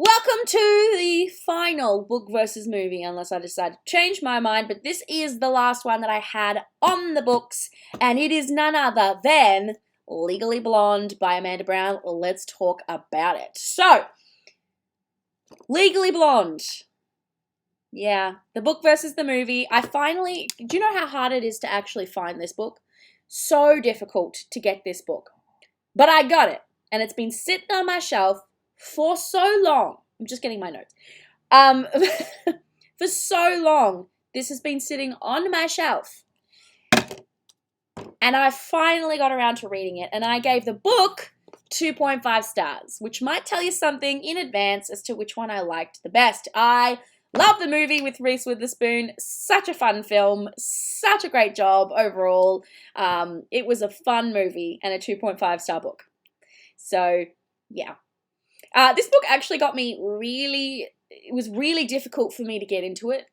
Welcome to the final book versus movie, unless I decide to change my mind, but this is the last one that I had on the books, and it is none other than Legally Blonde by Amanda Brown. Let's talk about it. So, Legally Blonde. Yeah, the book versus the movie. Do you know how hard it is to actually find this book? So difficult to get this book. But I got it, and it's been sitting on my shelf for so long. I'm just getting my notes. For so long, this has been sitting on my shelf. And I finally got around to reading it, and I gave the book 2.5 stars, which might tell you something in advance as to which one I liked the best. I love the movie with Reese Witherspoon. Such a fun film. Such a great job overall. It was a fun movie and a 2.5 star book. So, yeah. This book actually got me it was really difficult for me to get into it.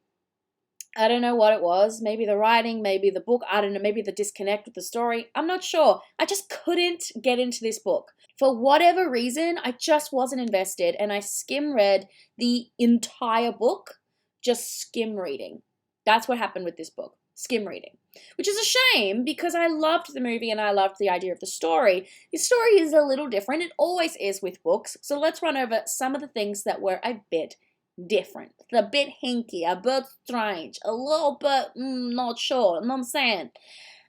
I don't know what it was. Maybe the writing, maybe the book. I don't know, maybe the disconnect with the story. I'm not sure. I just couldn't get into this book. For whatever reason, I just wasn't invested, and I skim read the entire book, just skim reading. That's what happened with this book, skim reading. Which is a shame because I loved the movie and I loved the idea of the story. The story is a little different. It always is with books. So let's run over some of the things that were a bit different. A bit hinky, a bit strange, a little bit not sure. You know what I'm saying?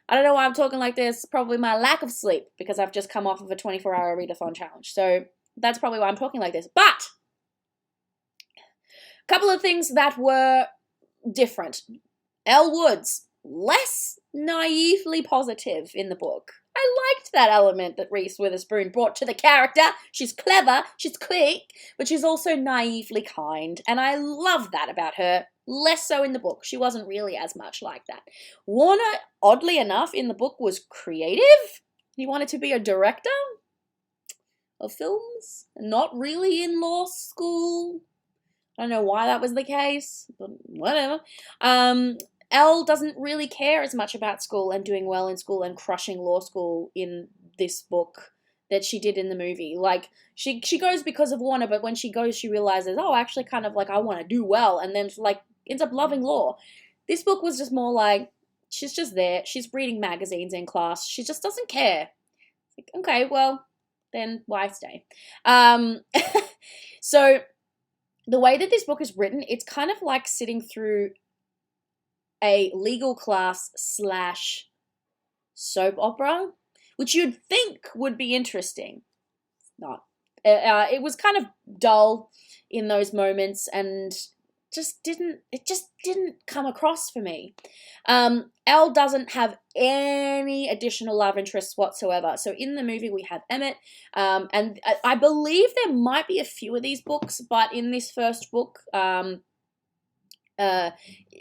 I don't know why I'm talking like this. Probably my lack of sleep because I've just come off of a 24-hour readathon challenge. So that's probably why I'm talking like this. But a couple of things that were different. Elle Woods, less naively positive in the book. I liked that element that Reese Witherspoon brought to the character. She's clever, she's quick, but she's also naively kind, and I love that about her. Less so in the book. She wasn't really as much like that. Warner, oddly enough, in the book was creative. He wanted to be a director of films, not really in law school. I don't know why that was the case, but whatever. Elle doesn't really care as much about school and doing well in school and crushing law school in this book that she did in the movie. Like, she goes because of Warner, but when she goes, she realizes, oh, actually kind of like I want to do well, and then like ends up loving law. This book was just more like, she's just there. She's reading magazines in class. She just doesn't care. Like, okay, well, then why stay? So the way that this book is written, it's kind of like sitting through a legal class / soap opera, which you'd think would be interesting. It's not. It was kind of dull in those moments and it just didn't come across for me. Elle doesn't have any additional love interests whatsoever. So in the movie we have Emmett, and I believe there might be a few of these books, but in this first book,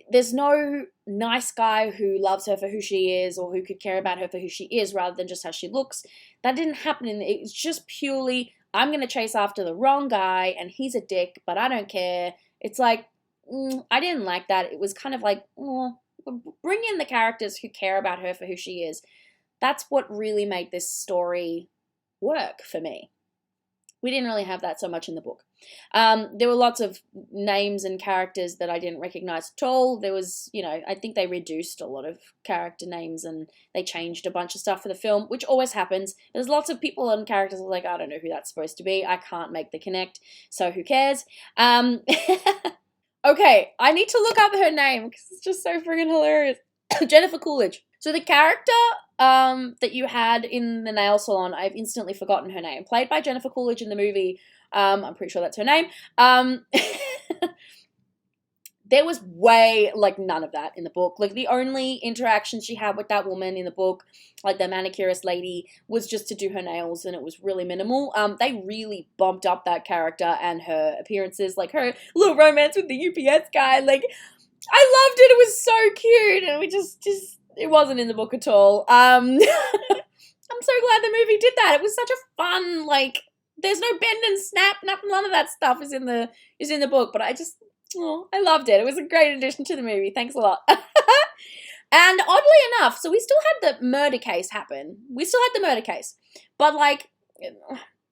there's no nice guy who loves her for who she is or who could care about her for who she is rather than just how she looks. That didn't happen. It's just purely, I'm going to chase after the wrong guy and he's a dick, but I don't care. It's like, I didn't like that. It was kind of like, bring in the characters who care about her for who she is. That's what really made this story work for me. We didn't really have that so much in the book. There were lots of names and characters that I didn't recognize at all. There was, I think they reduced a lot of character names and they changed a bunch of stuff for the film, which always happens. There's lots of people and characters like, I don't know who that's supposed to be. I can't make the connect, so who cares? Okay, I need to look up her name because it's just so friggin' hilarious. Jennifer Coolidge. So the character that you had in the nail salon, I've instantly forgotten her name. Played by Jennifer Coolidge in the movie. I'm pretty sure that's her name. There was none of that in the book. Like, the only interaction she had with that woman in the book, like the manicurist lady, was just to do her nails, and it was really minimal. They really bumped up that character and her appearances, like her little romance with the UPS guy. Like, I loved it. It was so cute, and we just it wasn't in the book at all. I'm so glad the movie did that. It was such a fun, like, there's no bend and snap, none of that stuff is in the book, but I loved it. It was a great addition to the movie. Thanks a lot. And oddly enough, so we still had the murder case happen. But like,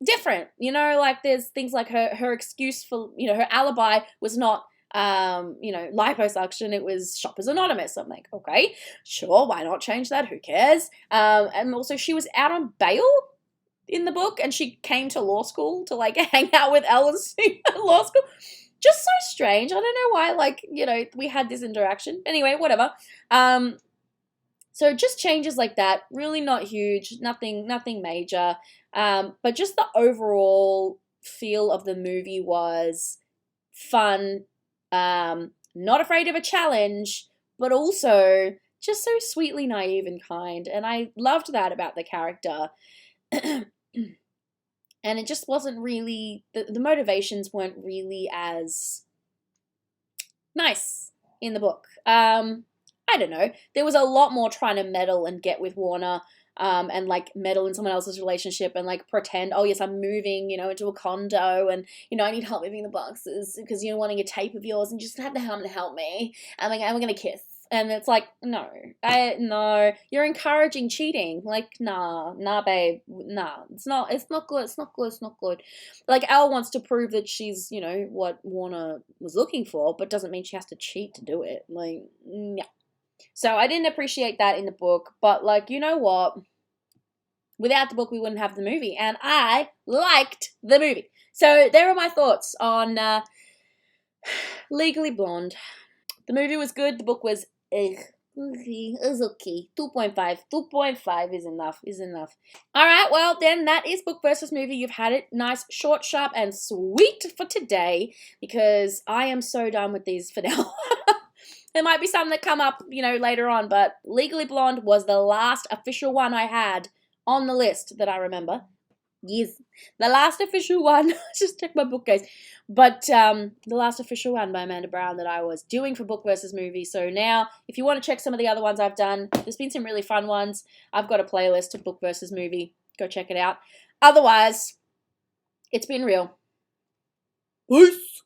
different. You know, like there's things like her excuse for, you know, her alibi was not you know, liposuction, it was Shoppers Anonymous. I'm like, okay, sure, why not change that? Who cares? And also she was out on bail in the book, and she came to law school to like hang out with Alice at law school. Just so strange. I don't know why, like, you know, we had this interaction. Anyway, whatever. So just changes like that, really not huge, nothing major. But just the overall feel of the movie was fun, not afraid of a challenge, but also just so sweetly naive and kind. And I loved that about the character. And it just wasn't really, the motivations weren't really as nice in the book. I don't know. There was a lot more trying to meddle and get with Warner, and like meddle in someone else's relationship and like pretend, oh yes, I'm moving, you know, into a condo, and you know, I need help moving the boxes because you're wanting a tape of yours, and you just have to help me. And like, and we're gonna kiss. And it's like, no, you're encouraging cheating. Like, nah, babe, nah, it's not good. Like, Elle wants to prove that she's, you know, what Warner was looking for, but doesn't mean she has to cheat to do it. Like, yeah. So I didn't appreciate that in the book, but like, you know what? Without the book, we wouldn't have the movie, and I liked the movie. So there are my thoughts on Legally Blonde. The movie was good. The book was it was okay. 2.5. 2.5 is enough. All right, well, then that is book versus movie. You've had it nice, short, sharp, and sweet for today, because I am so done with these for now. There might be some that come up, you know, later on, but Legally Blonde was the last official one I had on the list that I remember. Yes, the last official one. Just check my bookcase. But the last official one by Amanda Brown that I was doing for book versus movie. So now, if you want to check some of the other ones I've done, there's been some really fun ones. I've got a playlist of book versus movie. Go check it out. Otherwise, it's been real. Peace.